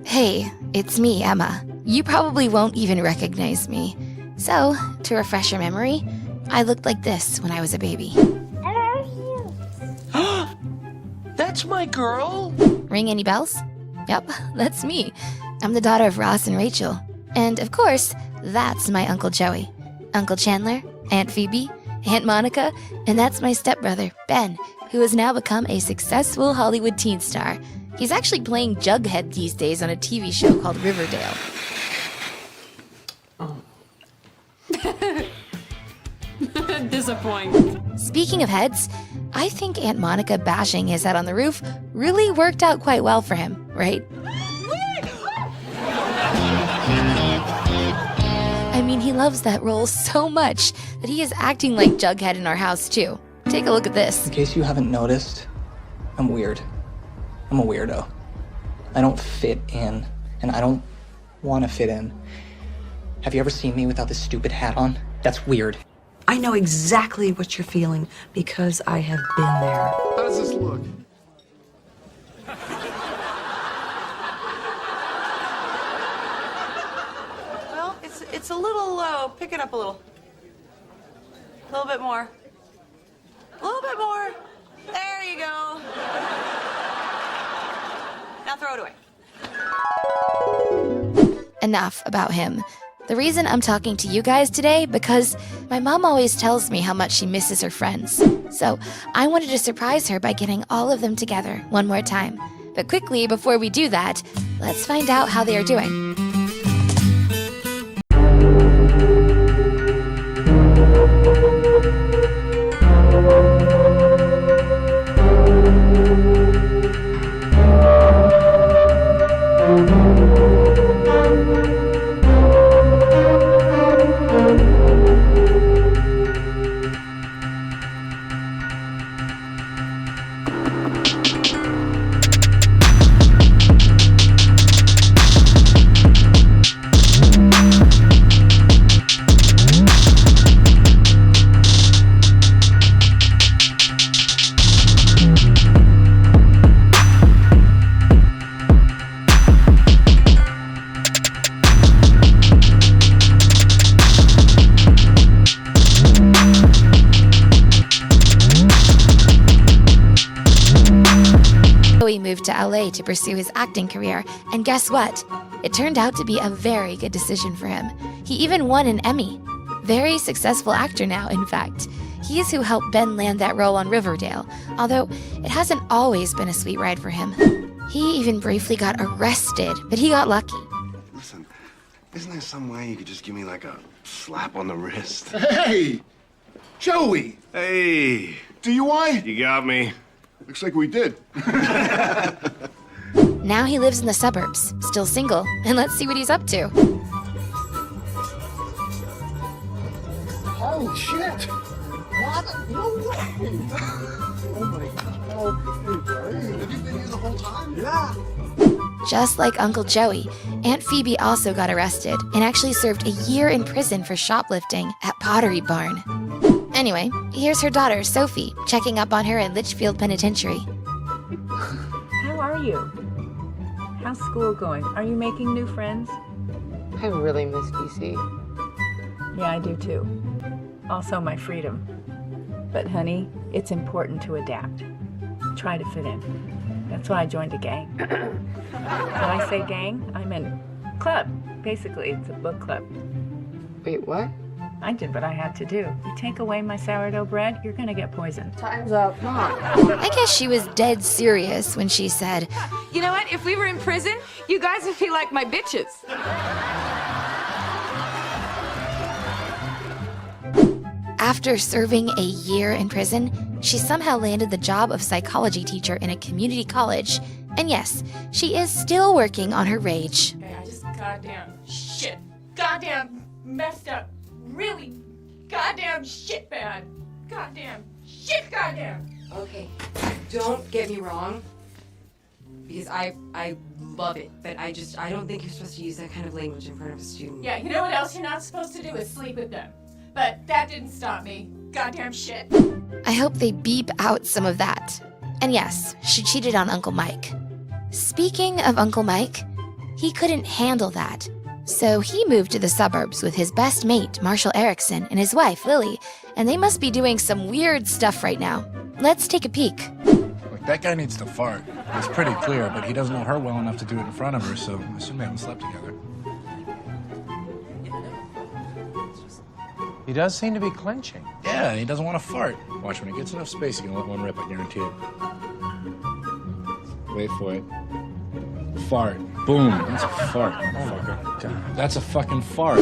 Hey, it's me, Emma. You probably won't even recognize me. So, to refresh your memory, I looked like this when I was a baby. That's my girl! Ring any bells? Yep, that's me. I'm the daughter of Ross and Rachel. And of course, that's my Uncle Joey. Uncle Chandler, Aunt Phoebe, Aunt Monica, and that's my stepbrother, Ben, who has now become a successful Hollywood teen star. He's actually playing Jughead these days on a TV show called Riverdale. Disappointing. Speaking of heads, I think Aunt Monica bashing his head on the roof really worked out quite well for him, right? I mean, he loves that role so much that he is acting like Jughead in our house too. Take a look at this. In case you haven't noticed, I'm weird. I'm a weirdo. I don't fit in, and I don't want to fit in. Have you ever seen me without this stupid hat on? That's weird. I know exactly what you're feeling because I have been there. How does this look? Well, it's a little low. Pick it up a little. A little bit more. A little bit more. There you go. Now throw it away. Enough about him. The reason I'm talking to you guys today because my mom always tells me how much she misses her friends. So I wanted to surprise her by getting all of them together one more time. But quickly, before we do that, let's find out how they are doing. Joey moved to LA to pursue his acting career, and guess what? It turned out to be a very good decision for him. He even won an Emmy. Very successful actor now, in fact. He is who helped Ben land that role on Riverdale, although it hasn't always been a sweet ride for him. He even briefly got arrested, but he got lucky. Listen, isn't there some way you could just give me like a slap on the wrist? Hey! Joey! Hey! DUI? You got me. Looks like we did. Now he lives in the suburbs, still single, and let's see what he's up to. Holy shit! What? No way! Oh my God. Hey, have you been here the whole time? Yeah. Just like Uncle Joey, Aunt Phoebe also got arrested and actually served a year in prison for shoplifting at Pottery Barn. Anyway, here's her daughter, Sophie, checking up on her in Litchfield Penitentiary. How are you? How's school going? Are you making new friends? I really miss DC. Yeah, I do too. Also my freedom. But honey, it's important to adapt. Try to fit in. That's why I joined a gang. When I say gang, I mean club. Basically, it's a book club. Wait, what? I did what I had to do. You take away my sourdough bread, you're gonna get poisoned. Time's up. Come on. I guess she was dead serious when she said, You know what? If we were in prison, you guys would be like my bitches. after serving a year in prison, she somehow landed the job of psychology teacher in a community college. And yes, she is still working on her rage. Okay, I just goddamn shit. Goddamn messed up. Really goddamn shit bad. Goddamn shit goddamn. Okay, don't get me wrong, because I love it, but I don't think you're supposed to use that kind of language in front of a student. Yeah, you know what else you're not supposed to do is sleep with them. But that didn't stop me. Goddamn shit. I hope they beep out some of that. And yes, she cheated on Uncle Mike. Speaking of Uncle Mike, He couldn't handle that. So he moved to the suburbs with his best mate, Marshall Erickson, and his wife, Lily, and they must be doing some weird stuff right now. Let's take a peek. Look, that guy needs to fart. It's pretty clear, but he doesn't know her well enough to do it in front of her, so I assume they haven't slept together. He does seem to be clenching. Yeah, he doesn't want to fart. Watch, when he gets enough space, he can let one rip, I guarantee it. Wait for it. Fart. Boom. That's a fart, motherfucker. That's a fucking fart.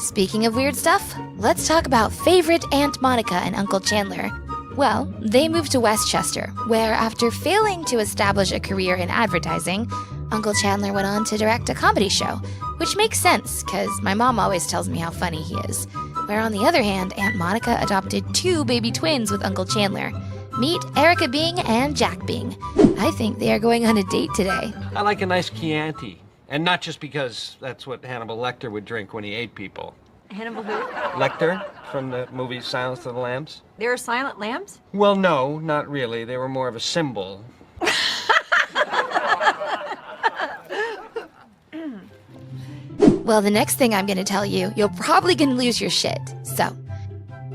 Speaking of weird stuff, let's talk about favorite Aunt Monica and Uncle Chandler. Well, they moved to Westchester, where after failing to establish a career in advertising, Uncle Chandler went on to direct a comedy show, which makes sense, because my mom always tells me how funny he is. Where on the other hand, Aunt Monica adopted 2 baby twins with Uncle Chandler. Meet Erica Bing and Jack Bing. I think they are going on a date today. I like a nice Chianti. And not just because that's what Hannibal Lecter would drink when he ate people. Hannibal who? Lecter, from the movie Silence of the Lambs? There are silent lambs? Well, no, not really. They were more of a symbol. Well, the next thing I'm gonna tell you, you're probably gonna lose your shit. So,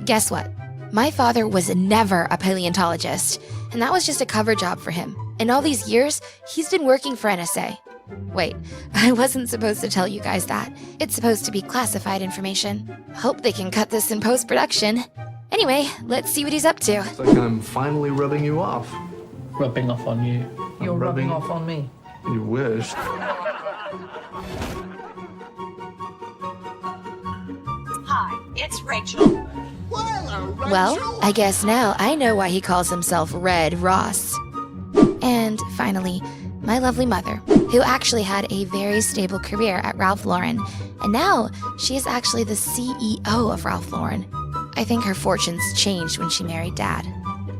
guess what? My father was never a paleontologist, and that was just a cover job for him. In all these years, he's been working for NSA. Wait, I wasn't supposed to tell you guys that. It's supposed to be classified information. Hope they can cut this in post-production. Anyway, let's see what he's up to. It's like I'm finally rubbing you off. Rubbing off on you. You're rubbing off on me. You wish. Hi, it's Rachel. Well, I guess now I know why he calls himself Red Ross. And finally, my lovely mother, who actually had a very stable career at Ralph Lauren, and now she is actually the CEO of Ralph Lauren. I think her fortunes changed when she married Dad.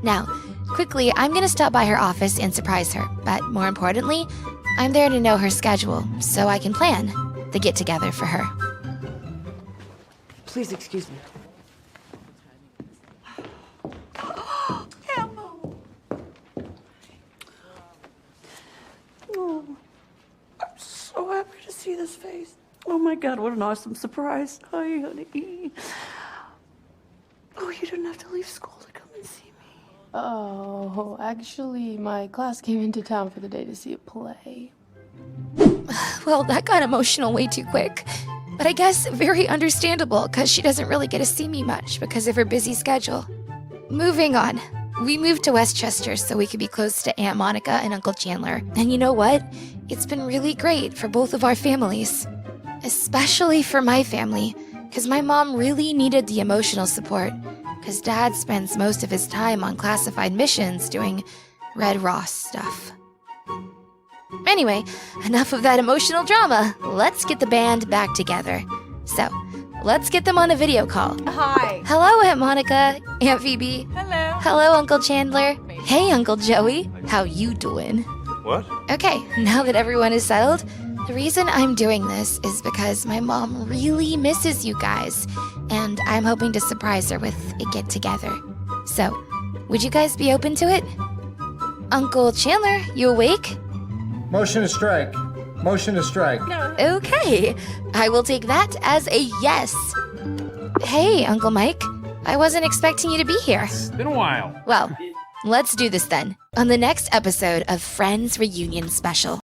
Now, quickly, I'm gonna stop by her office and surprise her, but more importantly, I'm there to know her schedule so I can plan the get-together for her. Please excuse me. Oh, I'm so happy to see this face. Oh my God, what an awesome surprise. Hi, honey. Oh, you didn't have to leave school to come and see me. Oh, actually, my class came into town for the day to see a play. Well, that got emotional way too quick. But I guess very understandable, because she doesn't really get to see me much because of her busy schedule. Moving on. We moved to Westchester so we could be close to Aunt Monica and Uncle Chandler. And you know what? It's been really great for both of our families. Especially for my family, because my mom really needed the emotional support, because Dad spends most of his time on classified missions doing Red Ross stuff. Anyway, enough of that emotional drama. Let's get the band back together. So, let's get them on a video call. Hi. Hello, Aunt Monica, Aunt Phoebe. Hello. Hello, Uncle Chandler. Hey, Uncle Joey. How you doing? What? Okay, now that everyone is settled, the reason I'm doing this is because my mom really misses you guys, and I'm hoping to surprise her with a get-together. So, would you guys be open to it? Uncle Chandler, you awake? Motion to strike. Motion to strike. Okay, I will take that as a yes. Hey, Uncle Mike. I wasn't expecting you to be here. It's been a while. Well, let's do this then. On the next episode of Friends Reunion Special.